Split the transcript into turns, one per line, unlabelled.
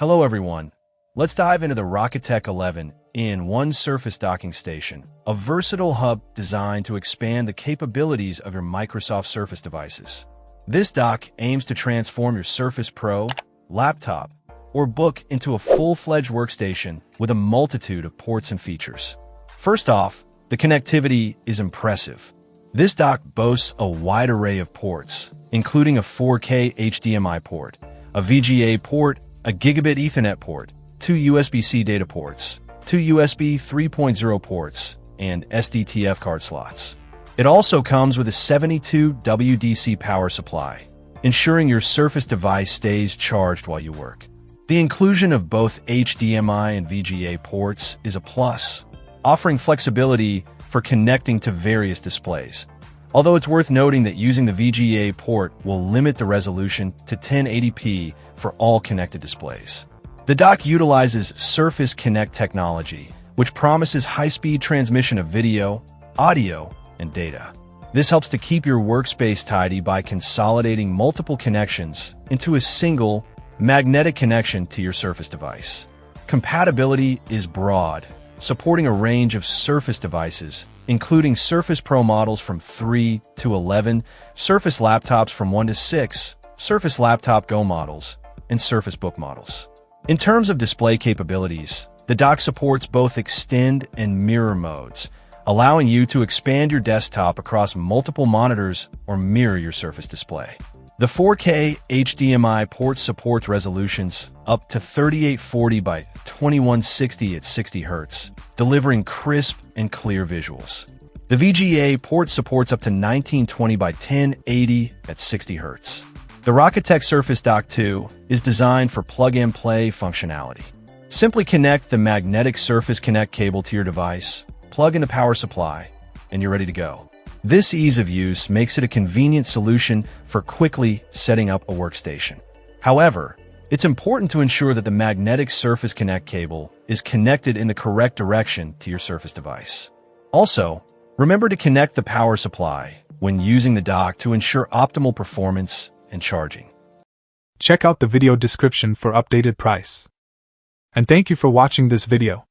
Hello everyone. Let's dive into the Rocketech 11-in-1 Surface Docking Station, a versatile hub designed to expand the capabilities of your Microsoft Surface devices. This dock aims to transform your Surface Pro, laptop, or book into a full-fledged workstation with a multitude of ports and features. First off, the connectivity is impressive. This dock boasts a wide array of ports, including a 4K HDMI port, a VGA port, a Gigabit Ethernet port, 2 USB-C data ports, 2 USB 3.0 ports, and SDTF card slots. It also comes with a 72W DC power supply, ensuring your Surface device stays charged while you work. The inclusion of both HDMI and VGA ports is a plus, offering flexibility for connecting to various displays. Although it's worth noting that using the VGA port will limit the resolution to 1080p for all connected displays. The dock utilizes Surface Connect technology, which promises high-speed transmission of video, audio, and data. This helps to keep your workspace tidy by consolidating multiple connections into a single, magnetic connection to your Surface device. Compatibility is broad, supporting a range of Surface devices, including Surface Pro models from 3 to 11, Surface laptops from 1 to 6, Surface Laptop Go models, and Surface Book models. In terms of display capabilities, the dock supports both extend and mirror modes, allowing you to expand your desktop across multiple monitors or mirror your Surface display. The 4K HDMI port supports resolutions up to 3840 by 2160 at 60 Hz, delivering crisp and clear visuals. The VGA port supports up to 1920 by 1080 at 60 Hz. The Rocketech Surface Dock 2 is designed for plug-and-play functionality. Simply connect the magnetic Surface Connect cable to your device, plug in the power supply, and you're ready to go. This ease of use makes it a convenient solution for quickly setting up a workstation. However, it's important to ensure that the magnetic Surface Connect cable is connected in the correct direction to your Surface device. Also, remember to connect the power supply when using the dock to ensure optimal performance and charging.
Check out the video description for updated price. And thank you for watching this video.